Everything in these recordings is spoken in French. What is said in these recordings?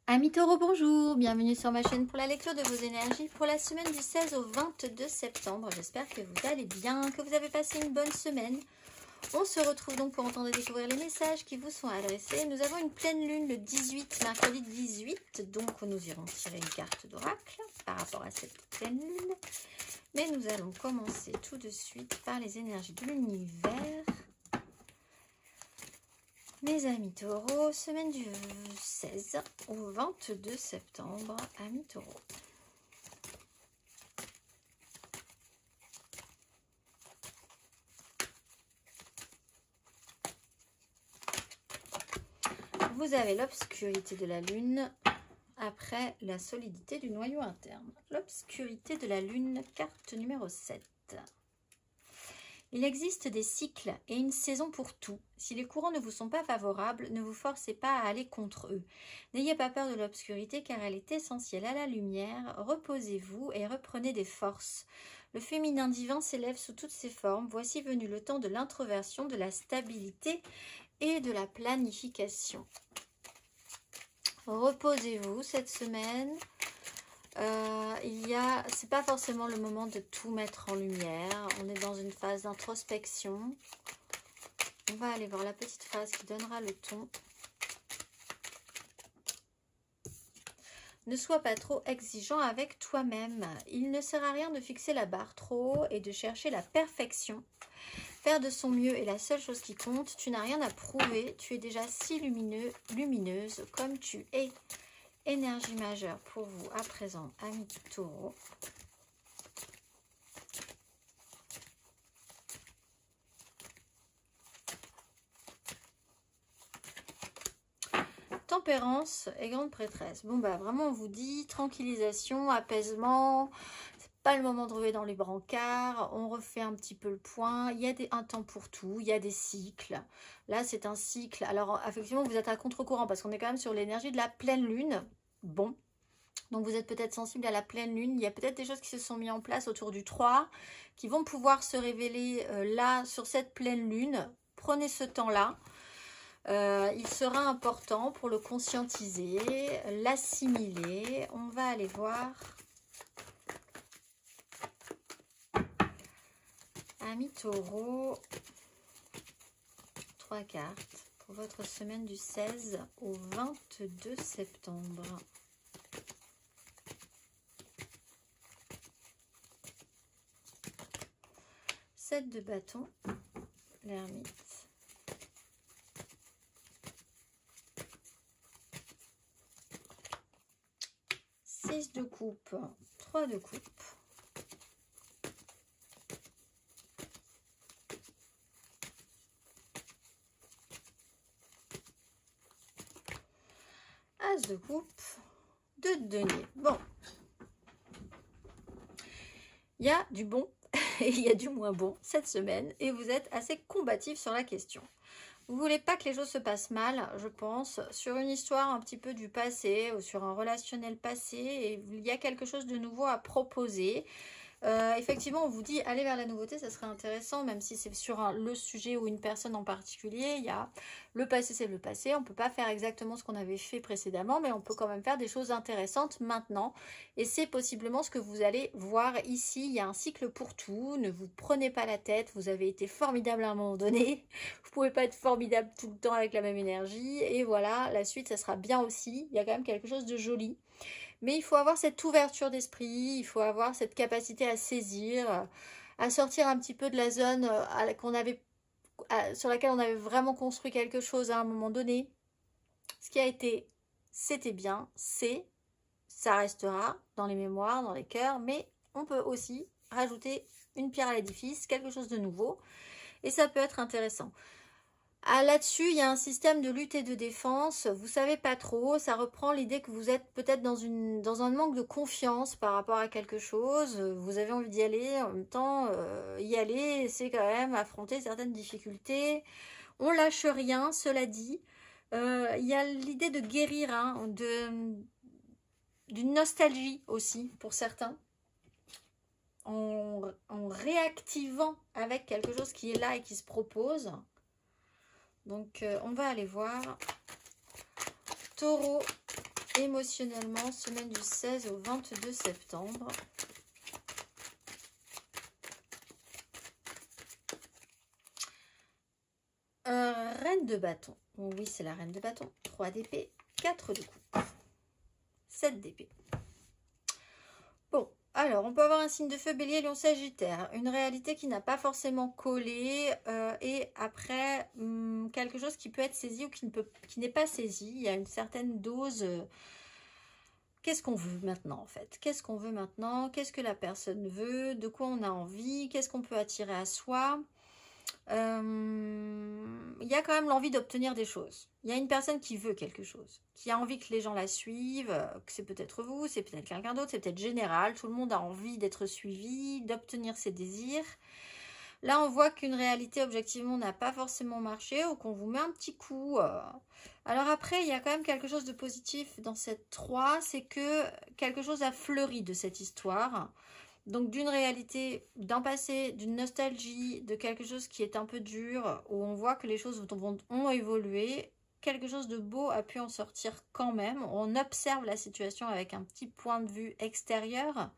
Amis Taureau, bonjour, bienvenue sur ma chaîne pour la lecture de vos énergies pour la semaine du 16 au 22 septembre. J'espère que vous allez bien, que vous avez passé une bonne semaine. On se retrouve donc pour entendre et découvrir les messages qui vous sont adressés. Nous avons une pleine lune le 18, mercredi 18, donc nous irons tirer une carte d'oracle par rapport à cette pleine lune. Mais nous allons commencer tout de suite par les énergies de l'univers. Mes amis taureaux, semaine du 16 au 22 septembre, amis taureaux. Vous avez l'obscurité de la lune après la solidité du noyau interne. L'obscurité de la lune, carte numéro 7. Il existe des cycles et une saison pour tout. Si les courants ne vous sont pas favorables, ne vous forcez pas à aller contre eux. N'ayez pas peur de l'obscurité car elle est essentielle à la lumière. Reposez-vous et reprenez des forces. Le féminin divin s'élève sous toutes ses formes. Voici venu le temps de l'introversion, de la stabilité et de la planification. Reposez-vous cette semaine. C'est pas forcément le moment de tout mettre en lumière. On est dans une phase d'introspection. On va aller voir la petite phrase qui donnera le ton. Ne sois pas trop exigeant avec toi-même. Il ne sert à rien de fixer la barre trop haut et de chercher la perfection. Faire de son mieux est la seule chose qui compte. Tu n'as rien à prouver. Tu es déjà si lumineuse comme tu es. Énergie majeure pour vous à présent, amis taureaux. Tempérance et grande prêtresse. Bon bah vraiment on vous dit tranquillisation, apaisement. C'est pas le moment de rouler dans les brancards. On refait un petit peu le point. Il y a un temps pour tout. Il y a des cycles. Là c'est un cycle. Alors effectivement vous êtes à contre-courant parce qu'on est quand même sur l'énergie de la pleine lune. Bon. Donc vous êtes peut-être sensible à la pleine lune. Il y a peut-être des choses qui se sont mises en place autour du 3 qui vont pouvoir se révéler là sur cette pleine lune. Prenez ce temps-là. Il sera important pour le conscientiser, l'assimiler. On va aller voir. Amis taureaux, 3 cartes pour votre semaine du 16 au 22 septembre. Sept de bâton, l'ermite. 6 de coupe, 3 de coupe. As de coupe, 2 de denier. Bon, il y a du bon et il y a du moins bon cette semaine et vous êtes assez combatif sur la question. Vous voulez pas que les choses se passent mal, je pense, sur une histoire un petit peu du passé ou sur un relationnel passé et il y a quelque chose de nouveau à proposer. Effectivement, on vous dit aller vers la nouveauté, ça serait intéressant, même si c'est sur le sujet ou une personne en particulier. Il y a le passé, c'est le passé. On ne peut pas faire exactement ce qu'on avait fait précédemment, mais on peut quand même faire des choses intéressantes maintenant. Et c'est possiblement ce que vous allez voir ici. Il y a un cycle pour tout. Ne vous prenez pas la tête. Vous avez été formidable à un moment donné. Vous ne pouvez pas être formidable tout le temps avec la même énergie. Et voilà, la suite, ça sera bien aussi. Il y a quand même quelque chose de joli. Mais il faut avoir cette ouverture d'esprit, il faut avoir cette capacité à saisir, à sortir un petit peu de la zone sur laquelle on avait vraiment construit quelque chose à un moment donné. Ce qui a été, c'était bien, ça restera dans les mémoires, dans les cœurs, mais on peut aussi rajouter une pierre à l'édifice, quelque chose de nouveau, et ça peut être intéressant. Là-dessus, il y a un système de lutte et de défense. Vous savez pas trop. Ça reprend l'idée que vous êtes peut-être dans un manque de confiance par rapport à quelque chose. Vous avez envie d'y aller. En même temps, y aller, c'est quand même affronter certaines difficultés. On lâche rien, cela dit. Il y a l'idée de guérir, hein, d'une nostalgie aussi pour certains. En réactivant avec quelque chose qui est là et qui se propose. Donc, on va aller voir. Taureau, émotionnellement, semaine du 16 au 22 septembre. Reine de bâton. Oui, c'est la reine de bâton. 3 d'épée, 4 de coupe, 7 d'épée. Bon, alors, on peut avoir un signe de feu, bélier, lion, sagittaire. Une réalité qui n'a pas forcément collé. Et après, quelque chose qui peut être saisi ou qui n'est pas saisi. Il y a une certaine dose... Qu'est-ce qu'on veut maintenant en fait? Qu'est-ce qu'on veut maintenant? Qu'est-ce que la personne veut? De quoi on a envie? Qu'est-ce qu'on peut attirer à soi? Il y a quand même l'envie d'obtenir des choses. Il y a une personne qui veut quelque chose, qui a envie que les gens la suivent, que c'est peut-être vous, c'est peut-être quelqu'un d'autre, c'est peut-être général. Tout le monde a envie d'être suivi, d'obtenir ses désirs. Là, on voit qu'une réalité, objectivement, n'a pas forcément marché ou qu'on vous met un petit coup. Alors après, il y a quand même quelque chose de positif dans cette 3, c'est que quelque chose a fleuri de cette histoire. Donc d'une réalité, d'un passé, d'une nostalgie, de quelque chose qui est un peu dur, où on voit que les choses ont évolué, quelque chose de beau a pu en sortir quand même. On observe la situation avec un petit point de vue extérieur.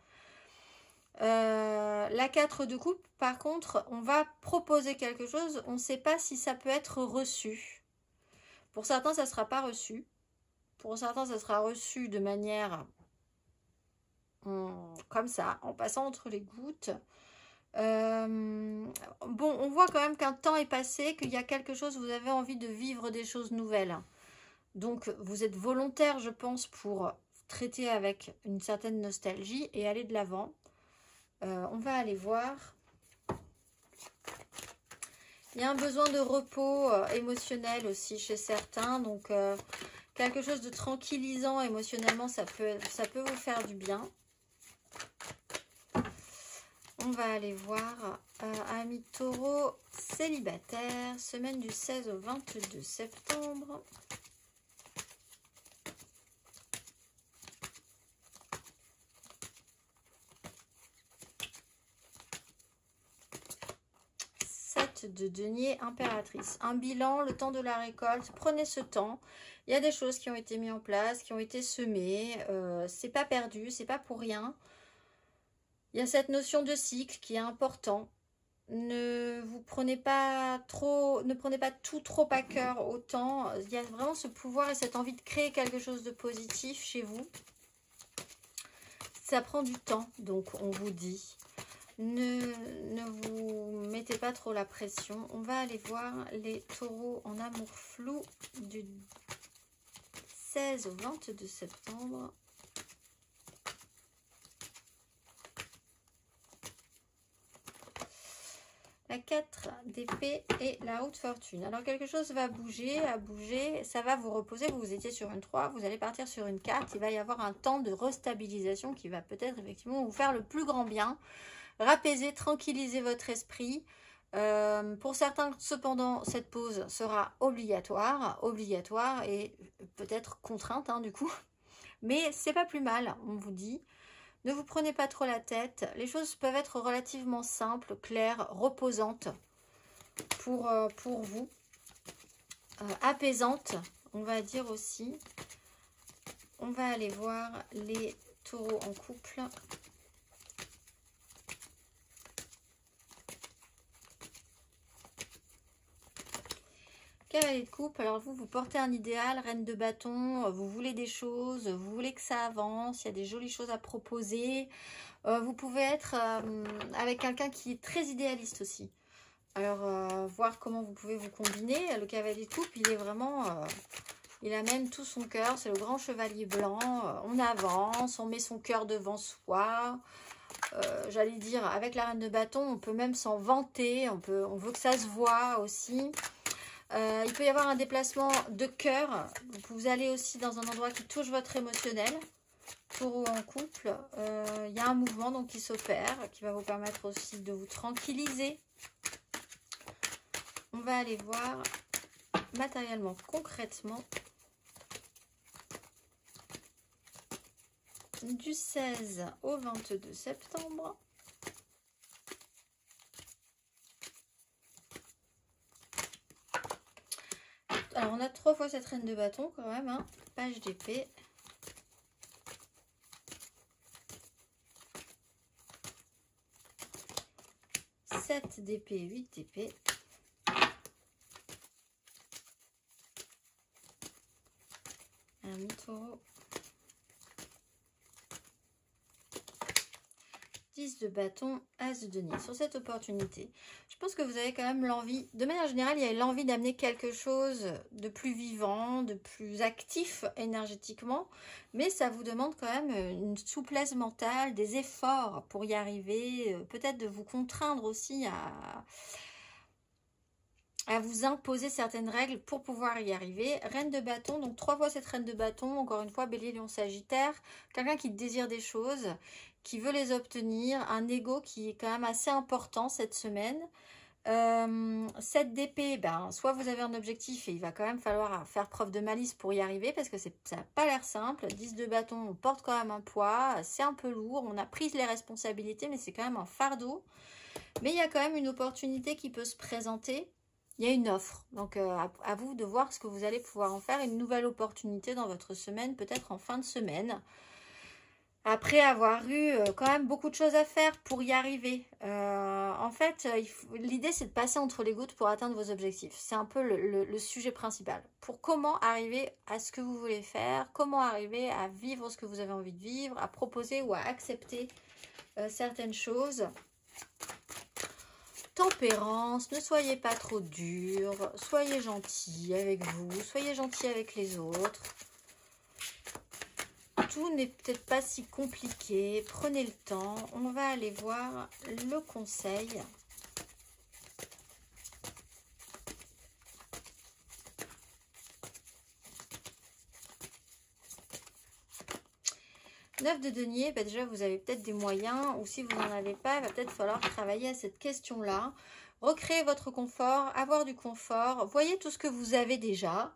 La 4 de coupe, par contre, on va proposer quelque chose, on ne sait pas si ça peut être reçu. Pour certains, ça ne sera pas reçu. Pour certains, ça sera reçu de manière comme ça, en passant entre les gouttes. Bon, on voit quand même qu'un temps est passé, qu'il y a quelque chose, vous avez envie de vivre des choses nouvelles. Donc, vous êtes volontaire, je pense, pour traiter avec une certaine nostalgie et aller de l'avant. On va aller voir. Il y a un besoin de repos émotionnel aussi chez certains. Donc, quelque chose de tranquillisant émotionnellement, ça peut vous faire du bien. On va aller voir. Amis taureau célibataire, semaine du 16 au 22 septembre. De denier, impératrice. Un bilan, le temps de la récolte. Prenez ce temps. Il y a des choses qui ont été mises en place, qui ont été semées. C'est pas perdu, c'est pas pour rien. Il y a cette notion de cycle qui est important. Ne prenez pas tout trop à cœur autant. Il y a vraiment ce pouvoir et cette envie de créer quelque chose de positif chez vous. Ça prend du temps, donc on vous dit. Ne vous mettez pas trop la pression. On va aller voir les taureaux en amour flou du 16 au 22 septembre. La 4 d'épée et la haute fortune. Alors quelque chose va bouger, ça va vous reposer. Vous étiez sur une 3, vous allez partir sur une 4. Il va y avoir un temps de restabilisation qui va peut-être effectivement vous faire le plus grand bien. Rapaiser, tranquilliser votre esprit. Pour certains, cependant, cette pause sera obligatoire et peut-être contrainte du coup. Mais c'est pas plus mal, on vous dit. Ne vous prenez pas trop la tête. Les choses peuvent être relativement simples, claires, reposantes pour vous. Apaisantes, on va dire aussi. On va aller voir les taureaux en couple. Cavalier de coupe, alors vous portez un idéal, reine de bâton, vous voulez des choses, vous voulez que ça avance, il y a des jolies choses à proposer. Vous pouvez être avec quelqu'un qui est très idéaliste aussi. Alors, voir comment vous pouvez vous combiner. Le cavalier de coupe, il est vraiment... il a même tout son cœur, c'est le grand chevalier blanc. On avance, on met son cœur devant soi. J'allais dire, avec la reine de bâton, on peut même s'en vanter, on veut que ça se voit aussi. Il peut y avoir un déplacement de cœur. Vous allez aussi dans un endroit qui touche votre émotionnel. Taureau en couple. Il y a un mouvement donc qui s'opère, qui va vous permettre aussi de vous tranquilliser. On va aller voir matériellement, concrètement. Du 16 au 22 septembre. Alors, on a 3 fois cette reine de bâton quand même. Page d'épée. 7 d'épée, 8 d'épée. Ami taureau. 10 de bâton, as de denier. Sur cette opportunité, je pense que vous avez quand même l'envie, de manière générale, il y a l'envie d'amener quelque chose de plus vivant, de plus actif énergétiquement, mais ça vous demande quand même une souplesse mentale, des efforts pour y arriver, peut-être de vous contraindre aussi à vous imposer certaines règles pour pouvoir y arriver. Reine de bâton, donc 3 fois cette reine de bâton, encore une fois, bélier, lion, sagittaire, quelqu'un qui désire des choses, qui veut les obtenir, un ego qui est quand même assez important cette semaine. 7 d'épée, ben, soit vous avez un objectif et il va quand même falloir faire preuve de malice pour y arriver parce que ça n'a pas l'air simple. 10 de bâton, on porte quand même un poids, c'est un peu lourd, on a pris les responsabilités mais c'est quand même un fardeau. Mais il y a quand même une opportunité qui peut se présenter. Il y a une offre, donc à vous de voir ce que vous allez pouvoir en faire. Une nouvelle opportunité dans votre semaine, peut-être en fin de semaine. Après avoir eu quand même beaucoup de choses à faire pour y arriver. En fait, l'idée c'est de passer entre les gouttes pour atteindre vos objectifs. C'est un peu le sujet principal. Pour comment arriver à ce que vous voulez faire, comment arriver à vivre ce que vous avez envie de vivre, à proposer ou à accepter certaines choses. Tempérance, ne soyez pas trop dur, soyez gentil avec vous, soyez gentil avec les autres. Tout n'est peut-être pas si compliqué, prenez le temps. On va aller voir le conseil. Neuf de denier, bah déjà vous avez peut-être des moyens, ou si vous n'en avez pas, il va peut-être falloir travailler à cette question-là. Recréer votre confort, avoir du confort, voyez tout ce que vous avez déjà,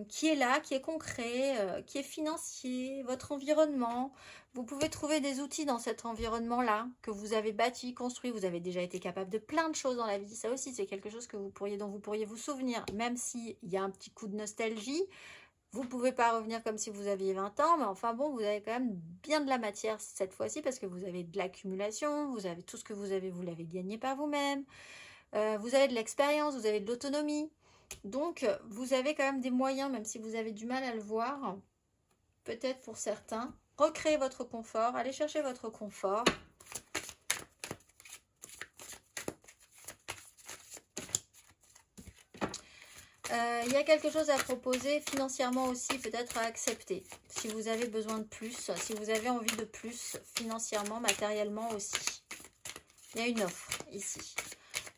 qui est là, qui est concret, qui est financier, votre environnement. Vous pouvez trouver des outils dans cet environnement-là, que vous avez bâti, construit, vous avez déjà été capable de plein de choses dans la vie. Ça aussi, c'est quelque chose que dont vous pourriez vous souvenir, même s'il y a un petit coup de nostalgie. Vous ne pouvez pas revenir comme si vous aviez 20 ans, mais enfin bon, vous avez quand même bien de la matière cette fois-ci parce que vous avez de l'accumulation, vous avez tout ce que vous avez, vous l'avez gagné par vous-même, vous avez de l'expérience, vous avez de l'autonomie. Donc, vous avez quand même des moyens, même si vous avez du mal à le voir, peut-être pour certains. Recréez votre confort, allez chercher votre confort. Il y a quelque chose à proposer financièrement aussi, peut-être à accepter. Si vous avez besoin de plus, si vous avez envie de plus, financièrement, matériellement aussi. Il y a une offre ici.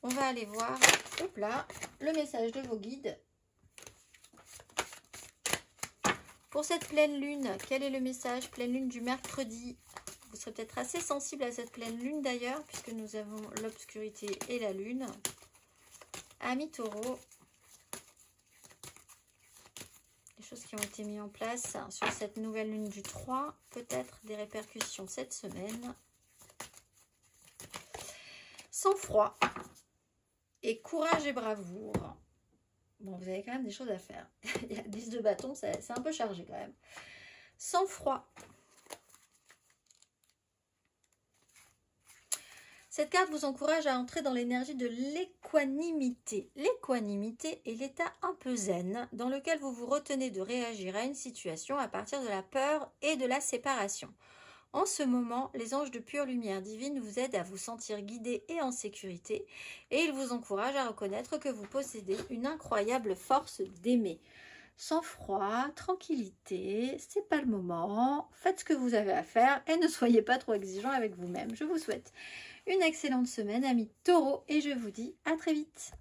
On va aller voir, hop là, le message de vos guides. Pour cette pleine lune, quel est le message? Pleine lune du mercredi. Vous serez peut-être assez sensible à cette pleine lune d'ailleurs, puisque nous avons l'obscurité et la lune. Amis taureau. Choses qui ont été mises en place sur cette nouvelle lune du 3, peut-être des répercussions cette semaine. Sang-froid et courage et bravoure. Bon, vous avez quand même des choses à faire. Il y a 10 de bâton, c'est un peu chargé quand même. Sang-froid. Cette carte vous encourage à entrer dans l'énergie de l'équanimité. L'équanimité est l'état un peu zen dans lequel vous vous retenez de réagir à une situation à partir de la peur et de la séparation. En ce moment, les anges de pure lumière divine vous aident à vous sentir guidé et en sécurité et ils vous encouragent à reconnaître que vous possédez une incroyable force d'aimer. Sang-froid, tranquillité, c'est pas le moment, faites ce que vous avez à faire et ne soyez pas trop exigeant avec vous-même. Je vous souhaite une excellente semaine, amis taureaux, et je vous dis à très vite.